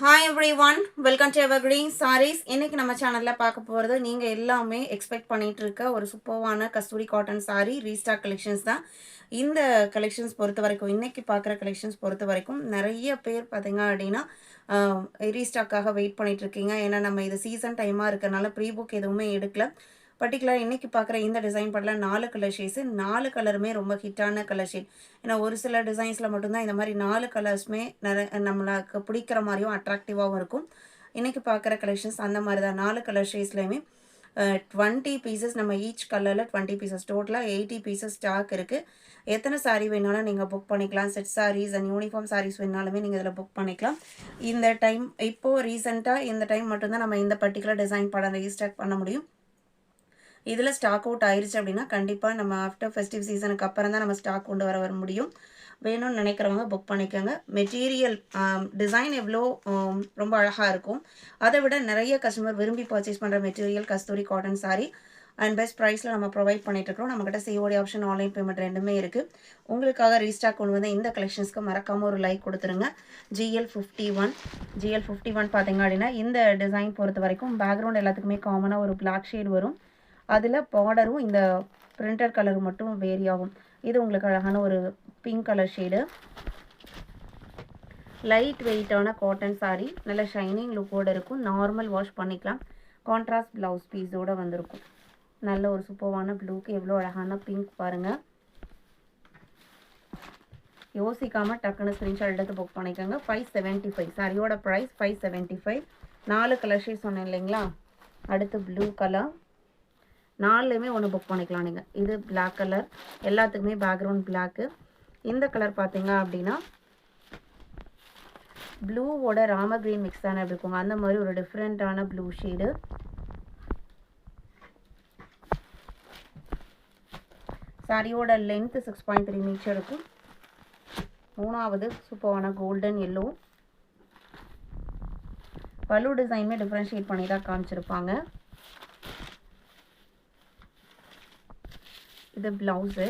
Hi everyone, welcome to Evergreen Sarees. இன்னைக்கு நம்ம சேனலில் பார்க்க போகிறது நீங்கள் எல்லாமே எக்ஸ்பெக்ட் பண்ணிட்டு இருக்க ஒரு சூப்பர்வான கஸ்தூரி காட்டன் சாரீ ரீஸ்டாக் கலெக்ஷன்ஸ் தான். இந்த கலெக்ஷன்ஸ் பொறுத்த வரைக்கும், இன்னைக்கு பார்க்குற கலெக்ஷன்ஸ் பொறுத்த வரைக்கும் நிறைய பேர் பார்த்தீங்க அப்படின்னா ரீஸ்டாக்காக வெயிட் பண்ணிட்டு இருக்கீங்க. ஏன்னா நம்ம இது சீசன் டைமாக இருக்கிறனால ப்ரீ புக் எதுவுமே எடுக்கல. பர்டிகுலர் இன்னைக்கு பார்க்குற இந்த டிசைன் பண்ணல 4 கலர் ஷேட்ஸு, 4 கலருமே ரொம்ப ஹிட்டான கலர் ஷேட். ஏன்னா ஒரு சில டிசைன்ஸில் மட்டும்தான் இந்த மாதிரி 4 கலர்ஸுமே நம்மளுக்கு பிடிக்கிற மாதிரியும் அட்ராக்டிவாகவும் இருக்கும். இன்றைக்கி பார்க்குற கலெக்ஷன்ஸ் அந்த மாதிரி தான். 4 கலர் ஷேட்ஸ்லையுமே 20 பீசஸ், நம்ம ஈச் கலரில் 20 பீசஸ், டோட்டலாக 80 பீசஸ் ஸ்டாக் இருக்குது. எத்தனை சாரீ வேணாலும் நீங்கள் புக் பண்ணிக்கலாம். Set sarees and uniform sarees வேணாலுமே நீங்கள் இதில் புக் பண்ணிக்கலாம். இந்த டைம் இப்போது ரீசெண்டாக இந்த டைம் மட்டும்தான் நம்ம இந்த பர்டிகுலர் டிசைன் படம் ரீஸ்டாக் பண்ண முடியும். இதில் ஸ்டாக் அவுட் ஆயிடுச்சு அப்படின்னா கண்டிப்பாக நம்ம ஆஃப்டர் ஃபெஸ்டிவ் சீசனுக்கு அப்புறம் தான் நம்ம ஸ்டாக் கொண்டு வர முடியும். வேணும்னு நினைக்கிறவங்க புக் பண்ணிக்கோங்க. மெட்டீரியல் டிசைன் எவ்வளோ ரொம்ப அழகாக இருக்கும். அதை விட நிறைய கஸ்டமர் விரும்பி பர்ச்சேஸ் பண்ணுற material Kasturi cotton saree and best ப்ரைஸில் நம்ம ப்ரொவைட் பண்ணிட்டுருக்கோம். நம்மக்கிட்ட சிஓடி ஆப்ஷன், ஆன்லைன் பேமெண்ட் ரெண்டுமே இருக்குது. உங்களுக்காக ரீஸ்டாக் கொண்டு வந்து இந்த கலெக்ஷன்ஸ்க்கு மறக்காமல் ஒரு லைக் கொடுத்துருங்க. GL51 பார்த்தீங்க அப்படின்னா இந்த டிசைன் பொறுத்த வரைக்கும் பேக்ரவுண்ட் எல்லாத்துக்குமே காமனாக ஒரு பிளாக் ஷேட் வரும். அதில் பார்டரும் இந்த பிரிண்டட் கலர் மட்டும் வேரி ஆகும். இது உங்களுக்கு அழகான ஒரு பிங்க் கலர் ஷேடு. லைட் வெயிட்டான காட்டன் சாரீ, நல்ல ஷைனிங் லுக்கோடு இருக்கும். நார்மல் வாஷ் பண்ணிக்கலாம். கான்ட்ராஸ்ட் ப்ளவுஸ் பீஸோடு வந்திருக்கும். நல்ல ஒரு சூப்பர்வான ப்ளூக்கு எவ்வளோ அழகான பிங்க் பாருங்கள். யோசிக்காமல் டக்குன்னு ஸ்க்ரீன்ஷாட் எடுத்து புக் பண்ணிக்கோங்க. 575 சாரியோட ப்ரைஸ் 575. 4 கலர் ஷேட் சொன்னேன் இல்லைங்களா. அடுத்து ப்ளூ கலர், 4லையுமே ஒன்று புக் பண்ணிக்கலாம் நீங்கள். இது பிளாக் கலர், எல்லாத்துக்குமே பேக்ரவுண்ட் பிளாக்கு. இந்த கலர் பார்த்தீங்க அப்படின்னா ப்ளூவோட ராம கிரீன் மிக்ஸ் தானே எப்படி இருக்குங்க, அந்த மாதிரி ஒரு டிஃப்ரெண்ட்டான ப்ளூ ஷேடு. சாரியோட லென்த்து 6.3 மீட்டர் இருக்கும். மூணாவது சூப்பரான கோல்டன் எல்லோ. பல்லு டிசைனுமே டிஃப்ரென்ஷியேட் பண்ணி தான் காமிச்சிருப்பாங்க. இது ப்ளவுஸு,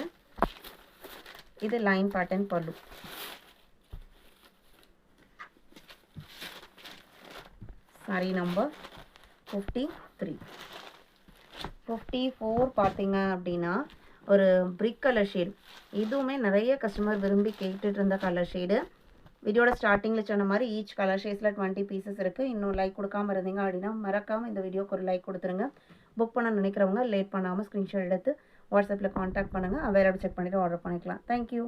இது லைன் பேட்டர்ன் பல்லு. Sorry number 53. 54 பார்த்தீங்க அப்படின்னா ஒரு பிரிக் கலர் ஷேடு. இதுவுமே நிறைய கஸ்டமர் விரும்பி கேட்டுட்டு இருந்த கலர் ஷேடு. வீடியோட ஸ்டார்டிங்கில் சொன்ன மாதிரி ஈச் கலர் ஷேட்ஸில் 20 பீசஸ் இருக்குது. இன்னும் லைக் கொடுக்காமல் இருந்தீங்க அப்படின்னா மறக்காமல் இந்த வீடியோக்கு ஒரு லைக் கொடுத்துருங்க. புக் பண்ண நினைக்கிறவங்க லேட் பண்ணாமல் ஸ்க்ரீன்ஷாட் எடுத்து வாட்ஸ்அப்பில் காண்டாக்ட் பண்ணுங்கள். அவைலபிள் செக் பண்ணிவிட்டு ஆர்டர் பண்ணிக்கலாம். தேங்க்யூ.